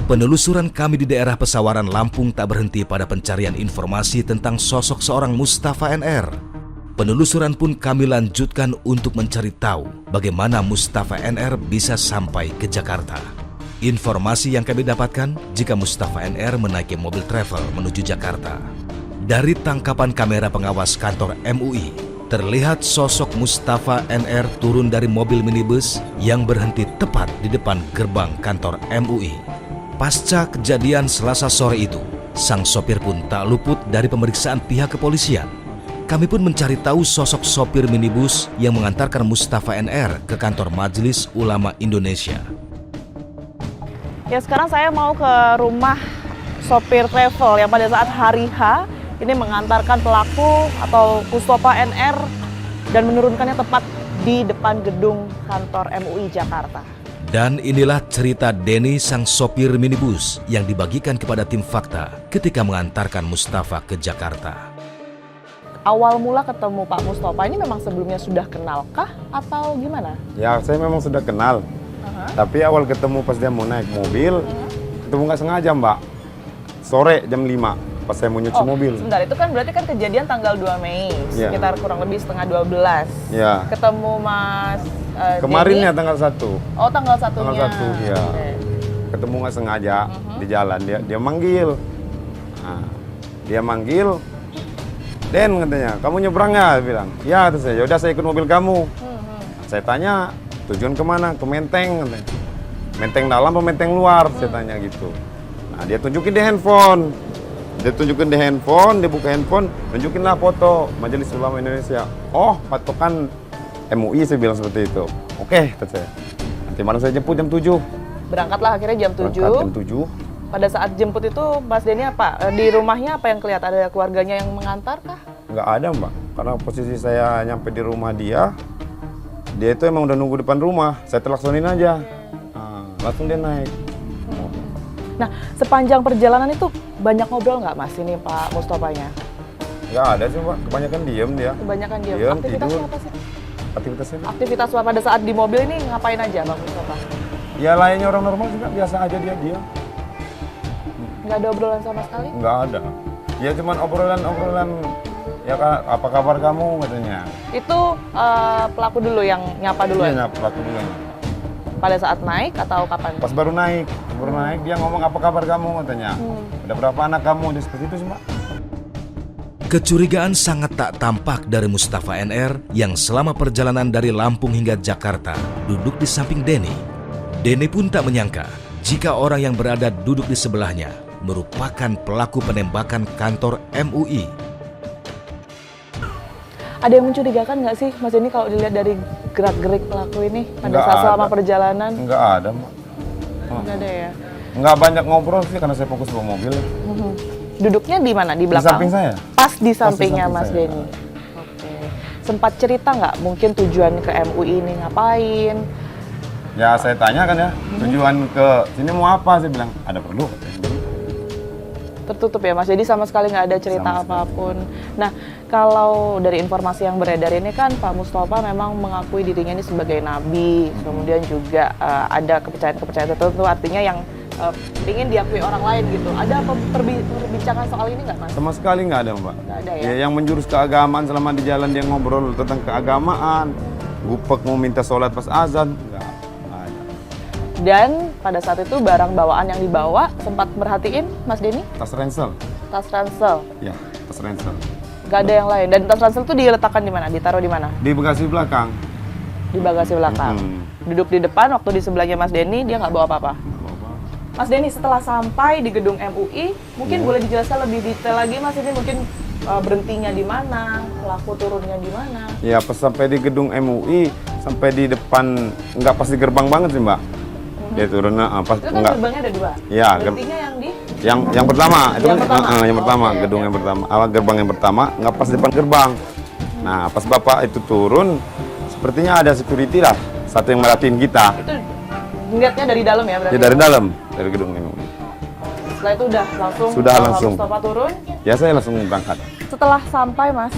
Penelusuran kami di daerah Pesawaran, Lampung tak berhenti pada pencarian informasi tentang sosok seorang Mustafa NR. Penelusuran pun kami lanjutkan untuk mencari tahu bagaimana Mustafa NR bisa sampai ke Jakarta. Informasi yang kami dapatkan jika Mustafa NR menaiki mobil travel menuju Jakarta. Dari tangkapan kamera pengawas kantor MUI, terlihat sosok Mustafa NR turun dari mobil minibus yang berhenti tepat di depan gerbang kantor MUI. Pasca kejadian Selasa sore itu, sang sopir pun tak luput dari pemeriksaan pihak kepolisian. Kami pun mencari tahu sosok sopir minibus yang mengantarkan Mustafa NR ke kantor Majelis Ulama Indonesia. Ya, sekarang saya mau ke rumah sopir travel yang pada saat hari H ini mengantarkan pelaku atau Mustafa NR dan menurunkannya tepat di depan gedung kantor MUI Jakarta. Dan inilah cerita Denny, sang sopir minibus yang dibagikan kepada tim Fakta ketika mengantarkan Mustafa ke Jakarta. Awal mula ketemu Pak Mustafa ini memang sebelumnya sudah kenalkah atau gimana? Ya, saya memang sudah kenal. Tapi awal ketemu pas dia mau naik mobil, ketemu nggak sengaja, Mbak. Sore jam 5. Pas saya mau nyuci mobil. Sebentar, itu kan berarti kan kejadian tanggal 2 Mei, sekitar kurang lebih setengah 12. Ya. Ketemu Mas Kemarin Denny. ya tanggal 1. Oh, tanggal 1-nya. Tanggal 1, ya. Okay. Ketemu nggak sengaja di jalan, dia manggil. Nah, dia manggil, Den katanya, kamu nyebrang ya? Dia bilang, ya, terus saya, yaudah saya ikut mobil kamu. Saya tanya, tujuan kemana? Ke Menteng katanya. Menteng dalam atau Menteng luar? Saya tanya gitu. Nah, dia tunjukin di handphone. Dia tunjukin di handphone, dia buka handphone, tunjukinlah foto Majelis Ulama Indonesia. Oh, patokan MUI, saya bilang seperti itu. Oke, kata saya. Nanti malam saya jemput jam 7. Berangkatlah akhirnya jam 7. Berangkat jam 7. Pada saat jemput itu Mas Denny apa? Di rumahnya apa yang kelihatan? Ada keluarganya yang mengantar kah? Nggak ada, Mbak. Karena posisi saya nyampe di rumah dia itu emang udah nunggu depan rumah. Saya telaksonin aja. Nah, langsung dia naik. Nah, sepanjang perjalanan itu banyak ngobrol nggak Mas ini Pak Mustafanya? Nggak ada sih, Mbak. Kebanyakan diem dia. Kebanyakan dia. Diem, Aktivitasnya tidur. apa sih? Aktivitasnya? Aktivitas pada saat di mobil ini ngapain aja Pak Mustafa? Ya layaknya orang normal juga, biasa aja dia. Nggak ada obrolan sama sekali? Nggak ada. Ya cuman obrolan, ya Kak, apa kabar kamu katanya. Itu pelaku dulu yang nyapa duluan? Iya, nyapa aku dulu. Pada saat naik atau kapan? Pas baru naik dia ngomong apa kabar kamu katanya. Ada berapa anak kamu, dia seperti itu sih, Mbak. Kecurigaan sangat tak tampak dari Mustafa NR yang selama perjalanan dari Lampung hingga Jakarta duduk di samping Denny. Denny pun tak menyangka jika orang yang berada duduk di sebelahnya merupakan pelaku penembakan kantor MUI. Ada yang mencurigakan nggak sih Mas Denny kalau dilihat dari gerak-gerik pelaku ini pada Nggak saat selama ada. perjalanan? Nggak ada, Mbak. Nggak ada ya? Nggak banyak ngobrol sih karena saya fokus bawa mobil. Duduknya di mana? Di Di belakang? samping saya. Pas di sampingnya samping Mas saya. Denny. Oke. Sempat cerita nggak mungkin tujuan ke MUI ini ngapain? Ya saya tanya kan ya, tujuan ke sini mau apa? Saya bilang, ada perlu katanya. Tertutup ya Mas, jadi sama sekali nggak ada cerita Sama sekali. apapun. Nah, kalau dari informasi yang beredar ini kan Pak Mustafa memang mengakui dirinya ini sebagai nabi, kemudian juga ada kepercayaan-kepercayaan tertentu, artinya yang ingin diakui orang lain gitu. Ada perbincangan soal ini nggak Mas? Sama sekali nggak ada, Mbak. Nggak ada ya? Ya, yang menjurus keagamaan selama di jalan dia ngobrol tentang keagamaan, gupek mau minta sholat pas azan, nggak ada. Dan pada saat itu barang bawaan yang dibawa sempat merhatiin Mas Denny? Tas ransel, Tas ransel, ya tas ransel. nggak ada yang lain. Dan tas ransel itu diletakkan di mana? Ditaruh di mana? Di bagasi belakang. Di bagasi belakang. Duduk di depan, waktu di sebelahnya Mas Denny dia nggak bawa apa-apa. Mas Denny, setelah sampai di gedung MUI, mungkin boleh dijelaskan lebih detail lagi Mas, ini mungkin berhentinya di mana, pelaku turunnya di mana? Ya pas sampai di gedung MUI, sampai di depan, nggak pas di gerbang banget sih, Mbak. Dia turunnya pas Itu kan nggak. gerbangnya ada 2. Ya, Berhentinya yang di yang pertama itu Yang kan pertama? yang pertama, Oke, gedung oke. yang pertama, awal gerbang yang pertama nggak pas depan gerbang. Nah pas bapak itu turun, sepertinya ada security lah, satu yang merhatiin kita. itu ngeliatnya dari dalam ya berarti? Ya dari dalam, dari gedung MUI. Setelah itu Sudah langsung. Mustafa turun. Ya saya langsung berangkat. Setelah sampai Mas,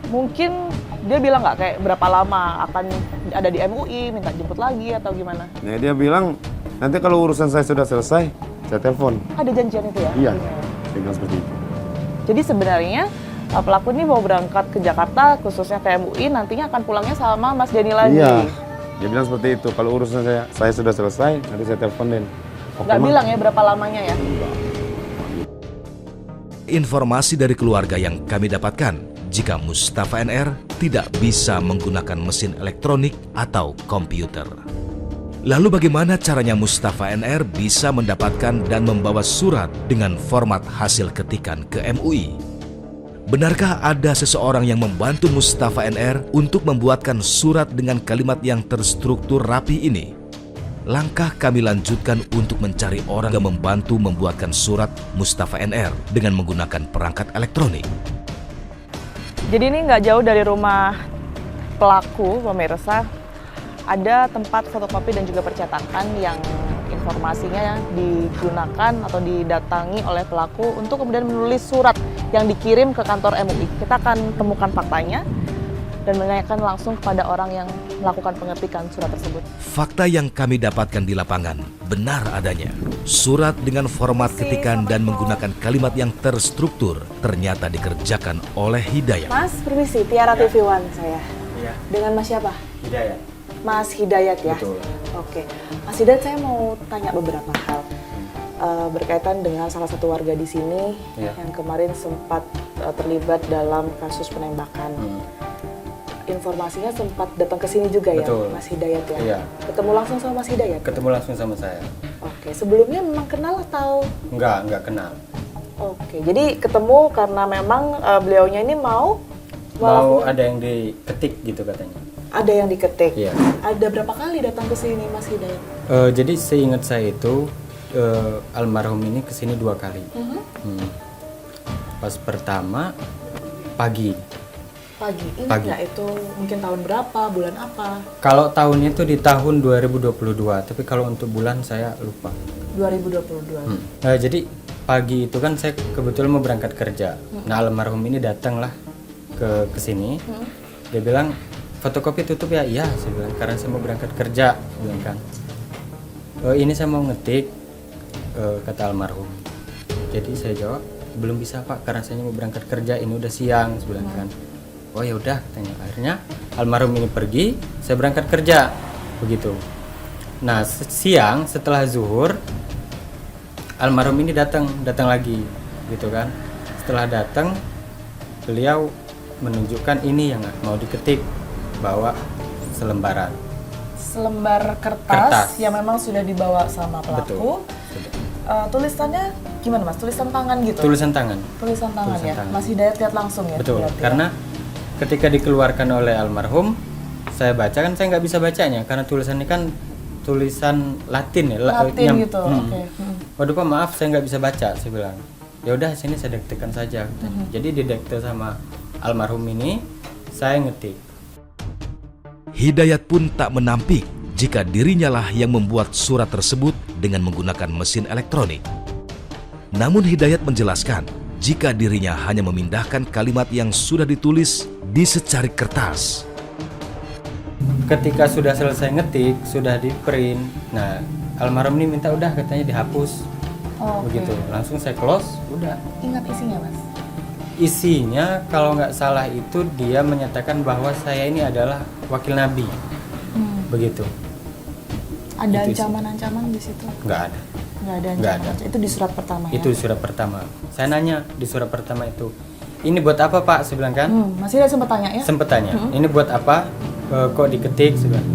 mungkin dia bilang nggak kayak berapa lama akan ada di MUI, minta jemput lagi atau gimana? Ya dia bilang nanti kalau urusan saya sudah selesai, Saya telepon. Ada janjian itu ya? Iya, dia bilang seperti itu. Jadi sebenarnya pelaku ini mau berangkat ke Jakarta, khususnya ke MUI, nantinya akan pulangnya sama Mas Denny lagi. Iya, dia bilang seperti itu. Kalau urusan saya sudah selesai, nanti saya teleponin. Nggak bilang ya berapa lamanya ya? Informasi dari keluarga yang kami dapatkan, jika Mustafa NR tidak bisa menggunakan mesin elektronik atau komputer. Lalu bagaimana caranya Mustafa NR bisa mendapatkan dan membawa surat dengan format hasil ketikan ke MUI? Benarkah ada seseorang yang membantu Mustafa NR untuk membuatkan surat dengan kalimat yang terstruktur rapi ini? Langkah kami lanjutkan untuk mencari orang yang membantu membuatkan surat Mustafa NR dengan menggunakan perangkat elektronik. Jadi ini nggak jauh dari rumah pelaku, pemirsa. Ada tempat fotokopi dan juga percetakan yang informasinya digunakan atau didatangi oleh pelaku untuk kemudian menulis surat yang dikirim ke kantor MUI. Kita akan temukan faktanya dan menanyakan langsung kepada orang yang melakukan pengetikan surat tersebut. Fakta yang kami dapatkan di lapangan benar adanya. Surat dengan format ketikan dan menggunakan kalimat yang terstruktur ternyata dikerjakan oleh Hidayat. Mas, permisi, Tiara TV One saya. Iya. Dengan Mas siapa? Hidayat. Mas Hidayat ya? Betul. Oke. Mas Hidayat, saya mau tanya beberapa hal. Berkaitan dengan salah satu warga di sini yang kemarin sempat terlibat dalam kasus penembakan. Informasinya sempat datang ke sini juga. Betul. Ya, Mas Hidayat ya? Iya. Ketemu langsung sama Mas Hidayat? Ketemu langsung sama saya. Oke, sebelumnya memang kenal atau? Enggak kenal. Oke, jadi ketemu karena memang beliaunya ini mau Ada yang diketik gitu katanya. Ada yang diketik? Iya. Ada berapa kali datang ke sini Mas Hidayat? Jadi seingat saya itu almarhum ini kesini 2 kali. Pas pertama pagi. Pagi? Ingat Pagi. nggak itu mungkin tahun berapa, bulan apa? Kalau tahunnya itu di tahun 2022, tapi kalau untuk bulan saya lupa. 2022. Jadi pagi itu kan saya kebetulan mau berangkat kerja. Nah almarhum ini datanglah ke sini. Dia bilang fotokopi tutup ya? Iya, saya bilang karena saya mau berangkat kerja. Saya bilang kan. Ini saya mau ngetik, kata almarhum. Jadi saya jawab belum bisa Pak karena saya mau berangkat kerja. Ini udah siang, saya bilang kan. Oh ya udah, katanya. Akhirnya almarhum ini pergi, saya berangkat kerja, begitu. Nah siang setelah zuhur, almarhum ini datang lagi, gitu kan. Setelah datang, beliau menunjukkan ini yang mau diketik, bawa selembaran. Selembar kertas, Kertas. yang memang sudah dibawa sama pelaku. Betul. Tulisannya gimana Mas? Tulisan tangan gitu? Tulisan tangan. Tulisan tangan Tulisan ya? tangan. Mas Hidayat lihat langsung ya? Betul. berarti ya? Karena ketika dikeluarkan oleh almarhum, saya baca kan saya nggak bisa bacanya karena tulisannya kan tulisan Latin ya. Latin gitu, oke. Waduh Pak maaf saya nggak bisa baca, saya bilang. Ya udah sini saya diktekan saja. Jadi didekte sama almarhum ini, saya ngetik. Hidayat pun tak menampik jika dirinya lah yang membuat surat tersebut dengan menggunakan mesin elektronik. Namun Hidayat menjelaskan jika dirinya hanya memindahkan kalimat yang sudah ditulis di secarik kertas. Ketika sudah selesai ngetik, sudah di print. Nah, almarhum ini minta udah katanya dihapus. Begitu. Langsung saya close, udah. Ingat isinya Mas? Isinya kalau nggak salah itu dia menyatakan bahwa saya ini adalah wakil Nabi. Begitu. Ada Itu ancaman-ancaman di situ? Nggak ada. Nggak ada Nggak ancaman. ada. Itu di surat pertama ya? Itu surat pertama. Saya nanya di surat pertama itu, ini buat apa Pak? Saya bilang kan. Mas Hidayat sempat tanya ya? Sempet tanya, ini buat apa? Kok diketik? Saya bilang.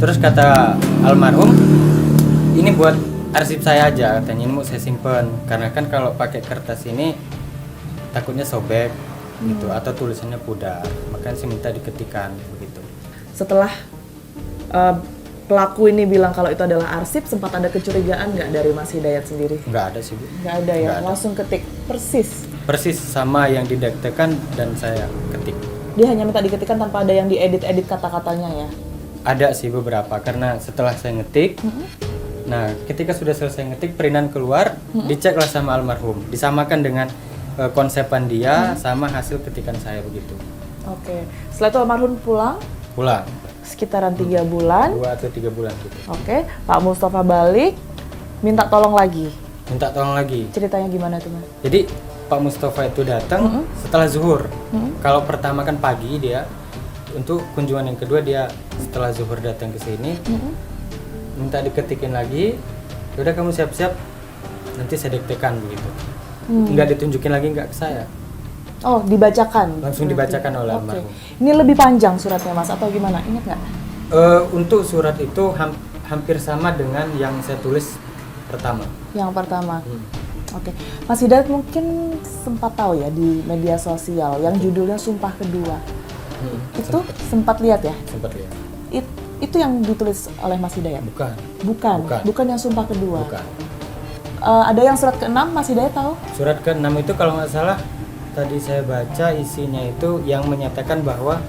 Terus kata almarhum, ini buat arsip saya aja katanya, ini mau saya simpen. Karena kan kalau pakai kertas ini takutnya sobek gitu atau tulisannya pudar. Makanya saya minta diketikan begitu. Setelah pelaku ini bilang kalau itu adalah arsip, sempat ada kecurigaan nggak dari Mas Hidayat sendiri? Nggak ada sih Bu. Nggak ada ya? Nggak ada. Langsung ketik persis? Persis sama yang didektekan dan saya ketik. Dia hanya minta diketikkan tanpa ada yang diedit-edit kata-katanya ya? Ada sih beberapa karena setelah saya ngetik, nah ketika sudah selesai ngetik printan keluar, diceklah sama almarhum, disamakan dengan konsepan dia sama hasil ketikan saya begitu. Oke. Setelah itu almarhum pulang? Pulang Sekitaran 3 bulan. 2 atau 3 bulan gitu. Oke. Pak Mustafa balik, minta tolong lagi. minta tolong lagi. Ceritanya gimana tuh Mas? Jadi Pak Mustafa itu datang setelah zuhur. Kalau pertama kan pagi dia, untuk kunjungan yang kedua dia setelah zuhur datang ke sini, minta diketikin lagi. Udah kamu siap-siap, nanti saya diktekan begitu. Nggak ditunjukin lagi, nggak ke saya. Oh, dibacakan? Langsung dibacakan oleh Oke. almarhum. Ini lebih panjang suratnya Mas atau gimana? Ingat nggak? Untuk surat itu hampir sama dengan yang saya tulis pertama. Yang pertama. Oke. Mas Hidayat mungkin sempat tahu ya di media sosial yang judulnya Sumpah Kedua. Itu sempat lihat ya? Sempat lihat. Itu yang ditulis oleh Mas Hidayat? Bukan. Bukan yang Sumpah Kedua. Bukan. Ada yang surat ke-6 Mas Hidayat tahu? Surat ke-6 itu kalau nggak salah tadi saya baca isinya itu yang menyatakan bahwa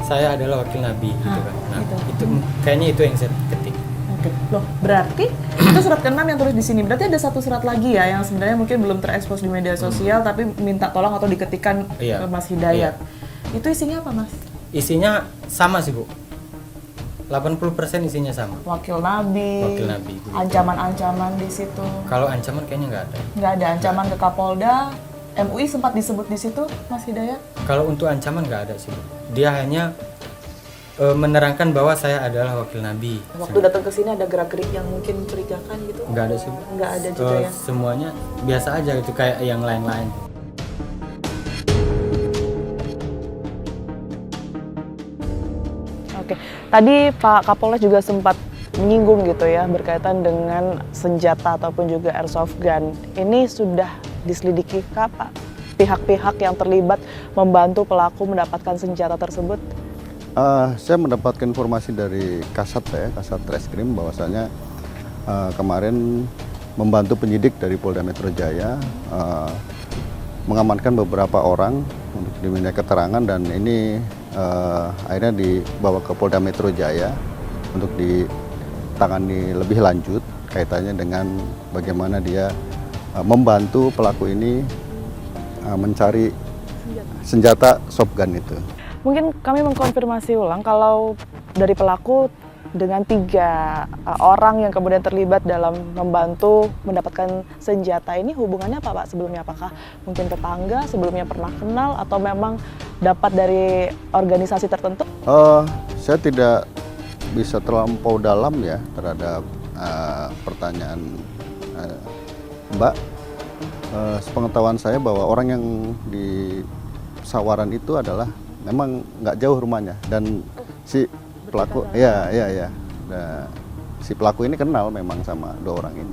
saya adalah wakil Nabi gitu kan. Nah, itu kayaknya itu yang saya ketik. Oke. Loh, berarti itu surat ke-6 yang tulis di sini. Berarti ada satu surat lagi ya yang sebenarnya mungkin belum terekspos di media sosial tapi minta tolong atau diketikkan Iya. ke Mas Hidayat. Iya. Itu isinya apa, Mas? Isinya sama sih, Bu. 80% isinya sama. Wakil Nabi. Wakil Nabi, begitu. Ancaman-ancaman di situ. Kalau ancaman kayaknya nggak ada. Nggak ada ancaman ke Kapolda. MUI sempat disebut di situ, Mas Hidayat? Kalau untuk ancaman nggak ada sih, Bu. Dia hanya menerangkan bahwa saya adalah wakil Nabi. Waktu datang ke sini ada gerak-gerik yang mungkin mencurigakan gitu? Nggak ada sih, Bu. Nggak ada juga ya? Semuanya biasa aja gitu kayak yang lain-lain. Oke, tadi Pak Kapolres juga sempat menyinggung gitu ya berkaitan dengan senjata ataupun juga airsoft gun. Ini sudah diselidiki kah Pak? Pihak-pihak yang terlibat membantu pelaku mendapatkan senjata tersebut? Saya mendapatkan informasi dari Kasat Reskrim bahwasanya kemarin membantu penyidik dari Polda Metro Jaya mengamankan beberapa orang untuk diminta keterangan dan ini akhirnya dibawa ke Polda Metro Jaya untuk ditangani lebih lanjut kaitannya dengan bagaimana dia membantu pelaku ini mencari senjata shotgun itu. Mungkin kami mengkonfirmasi ulang kalau dari pelaku dengan 3 orang yang kemudian terlibat dalam membantu mendapatkan senjata ini hubungannya apa Pak sebelumnya? Apakah mungkin tetangga, sebelumnya pernah kenal atau memang dapat dari organisasi tertentu? Saya tidak bisa terlampau dalam ya terhadap pertanyaan Mbak. Sepengetahuan saya bahwa orang yang di Sawaran itu adalah memang nggak jauh rumahnya dan si pelaku, ya. Nah, si pelaku ini kenal memang sama 2 orang ini.